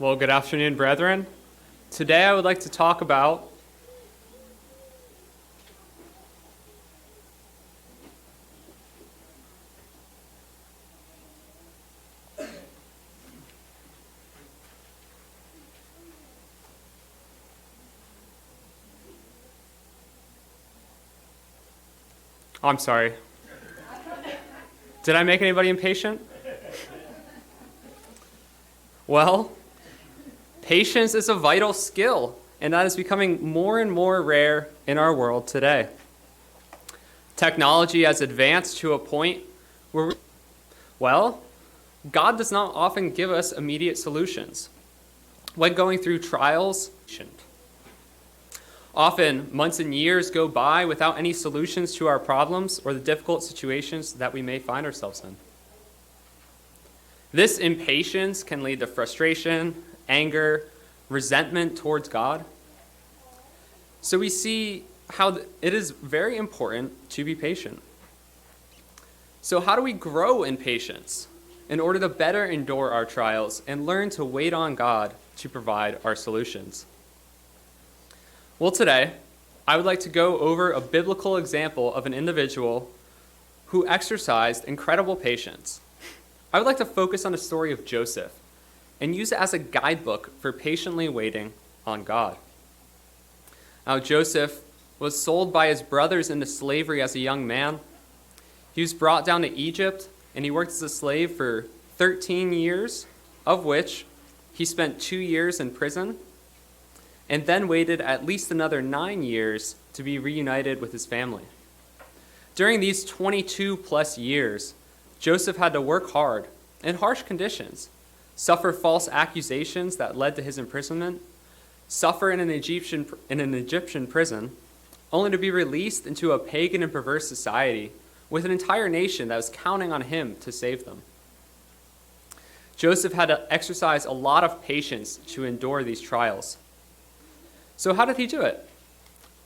Well, good afternoon, brethren. Today I would like to talk about I'm sorry. Did I make anybody impatient? Well, patience is a vital skill, and that is becoming more and more rare in our world today. Technology has advanced to a point where, God does not often give us immediate solutions. When going through trials, often months and years go by without any solutions to our problems or the difficult situations that we may find ourselves in. This impatience can lead to frustration, anger, resentment towards God. So we see how it is very important to be patient. So how do we grow in patience in order to better endure our trials and learn to wait on God to provide our solutions? Well, today, I would like to go over a biblical example of an individual who exercised incredible patience. I would like to focus on the story of Joseph and use it as a guidebook for patiently waiting on God. Now, Joseph was sold by his brothers into slavery as a young man. He was brought down to Egypt, and he worked as a slave for 13 years, of which he spent 2 years in prison, and then waited at least another 9 years to be reunited with his family. During these 22 plus years, Joseph had to work hard in harsh conditions, suffer false accusations that led to his imprisonment, suffer in an Egyptian prison, only to be released into a pagan and perverse society with an entire nation that was counting on him to save them. Joseph had to exercise a lot of patience to endure these trials. So how did he do it?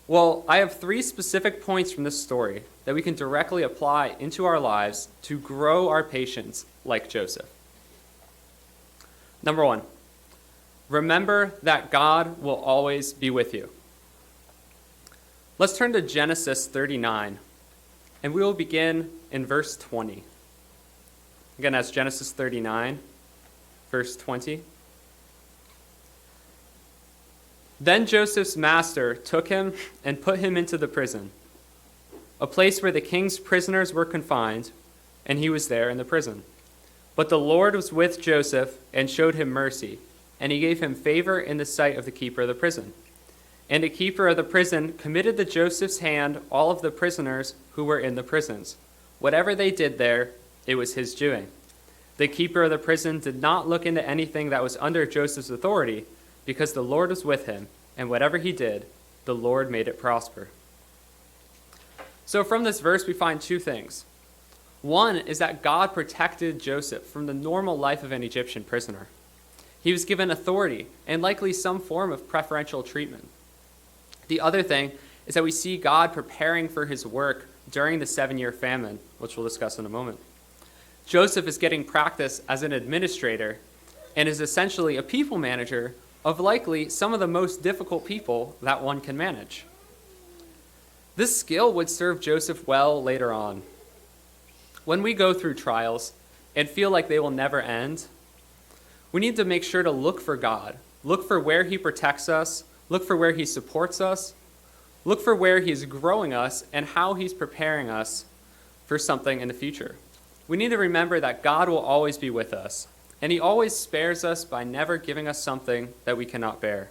Well, I have 3 specific points from this story that we can directly apply into our lives to grow our patience like Joseph. Number 1, remember that God will always be with you. Let's turn to Genesis 39, and we will begin in verse 20. Again, that's Genesis 39, verse 20. Then Joseph's master took him and put him into the prison, a place where the king's prisoners were confined, and he was there in the prison. But the Lord was with Joseph and showed him mercy, and he gave him favor in the sight of the keeper of the prison. And the keeper of the prison committed to Joseph's hand all of the prisoners who were in the prisons. Whatever they did there, it was his doing. The keeper of the prison did not look into anything that was under Joseph's authority, because the Lord was with him, and whatever he did, the Lord made it prosper. So from this verse, we find 2 things. One is that God protected Joseph from the normal life of an Egyptian prisoner. He was given authority and likely some form of preferential treatment. The other thing is that we see God preparing for his work during the 7-year famine, which we'll discuss in a moment. Joseph is getting practice as an administrator and is essentially a people manager of likely some of the most difficult people that one can manage. This skill would serve Joseph well later on. When we go through trials and feel like they will never end, we need to make sure to look for God. Look for where he protects us. Look for where he supports us. Look for where he's growing us and how he's preparing us for something in the future. We need to remember that God will always be with us, and he always spares us by never giving us something that we cannot bear.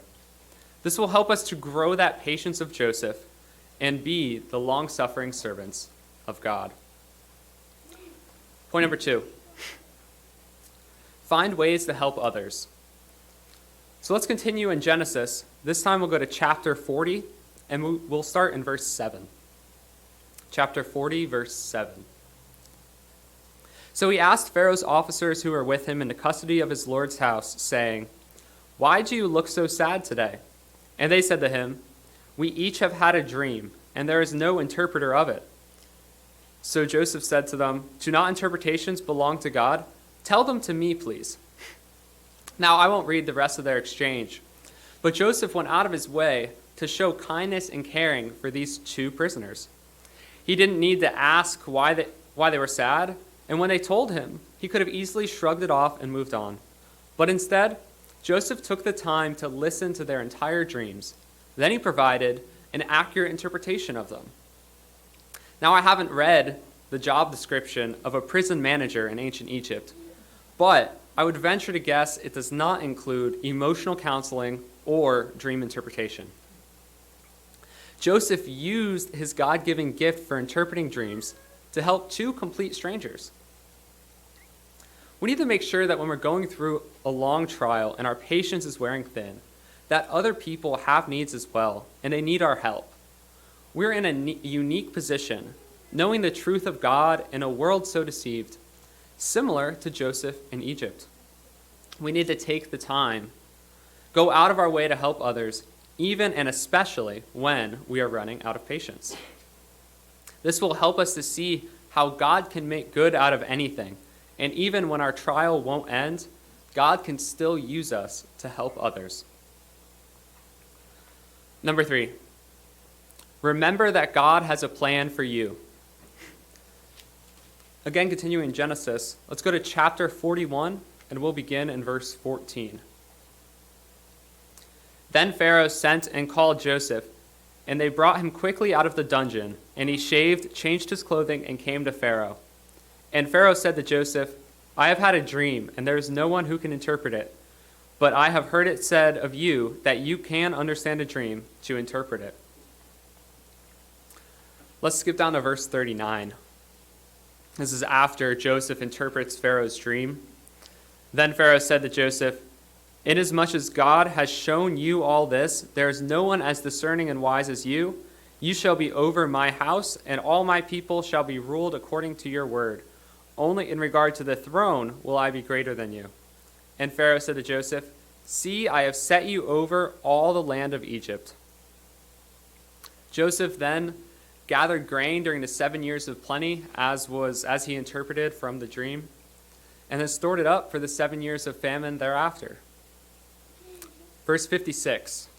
This will help us to grow that patience of Joseph and be the long-suffering servants of God. Point number 2, find ways to help others. So let's continue in Genesis. This time we'll go to chapter 40, and we'll start in verse 7. Chapter 40, verse 7. So he asked Pharaoh's officers who were with him in the custody of his lord's house, saying, "Why do you look so sad today?" And they said to him, "We each have had a dream, and there is no interpreter of it." So Joseph said to them, "Do not interpretations belong to God? Tell them to me, please." Now, I won't read the rest of their exchange, but Joseph went out of his way to show kindness and caring for these two prisoners. He didn't need to ask why they were sad, and when they told him, he could have easily shrugged it off and moved on. But instead, Joseph took the time to listen to their entire dreams. Then he provided an accurate interpretation of them. Now, I haven't read the job description of a prison manager in ancient Egypt, but I would venture to guess it does not include emotional counseling or dream interpretation. Joseph used his God-given gift for interpreting dreams to help two complete strangers. We need to make sure that when we're going through a long trial and our patience is wearing thin, that other people have needs as well, and they need our help. We're in a unique position, knowing the truth of God in a world so deceived, similar to Joseph in Egypt. We need to take the time, go out of our way to help others, even and especially when we are running out of patience. This will help us to see how God can make good out of anything, and even when our trial won't end, God can still use us to help others. Number 3, remember that God has a plan for you. Again, continuing in Genesis, let's go to chapter 41, and we'll begin in verse 14. Then Pharaoh sent and called Joseph, and they brought him quickly out of the dungeon, and he shaved, changed his clothing, and came to Pharaoh. And Pharaoh said to Joseph, I have had a dream, and there is no one who can interpret it. But I have heard it said of you that you can understand a dream to interpret it. Let's skip down to verse 39. This is after Joseph interprets Pharaoh's dream. Then Pharaoh said to Joseph, Inasmuch as God has shown you all this, there is no one as discerning and wise as you. You shall be over my house, and all my people shall be ruled according to your word. Only in regard to the throne will I be greater than you. And Pharaoh said to Joseph, See, I have set you over all the land of Egypt. Joseph then gathered grain during the 7 years of plenty, as he interpreted from the dream, and then stored it up for the 7 years of famine thereafter. Verse 56.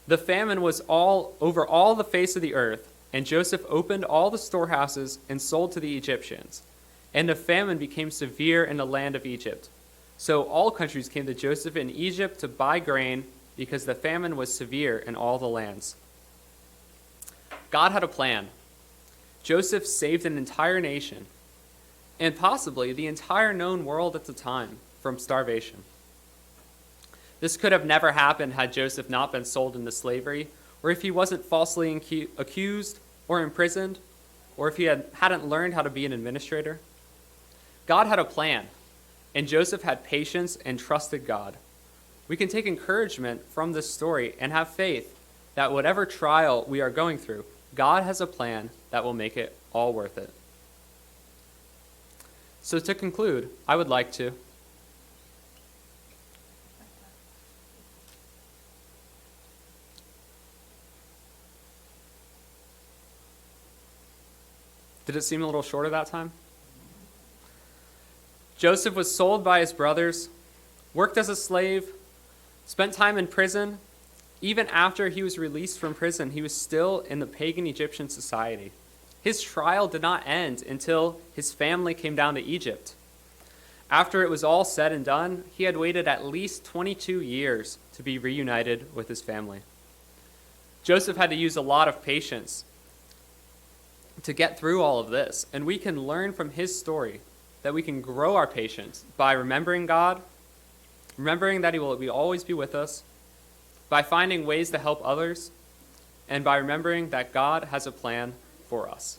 The famine was all over all the face of the earth, and Joseph opened all the storehouses and sold to the Egyptians. And the famine became severe in the land of Egypt. So all countries came to Joseph in Egypt to buy grain, because the famine was severe in all the lands. God had a plan. Joseph saved an entire nation, and possibly the entire known world at the time, from starvation. This could have never happened had Joseph not been sold into slavery, or if he wasn't falsely accused or imprisoned, or if he hadn't learned how to be an administrator. God had a plan, and Joseph had patience and trusted God. We can take encouragement from this story and have faith that whatever trial we are going through, God has a plan that will make it all worth it. So to conclude, I would like to Did it seem a little shorter that time? Joseph was sold by his brothers, worked as a slave, spent time in prison. Even after he was released from prison, he was still in the pagan Egyptian society. His trial did not end until his family came down to Egypt. After it was all said and done, he had waited at least 22 years to be reunited with his family. Joseph had to use a lot of patience to get through all of this, and we can learn from his story that we can grow our patience by remembering God, remembering that he will always be with us, by finding ways to help others, and by remembering that God has a plan for us.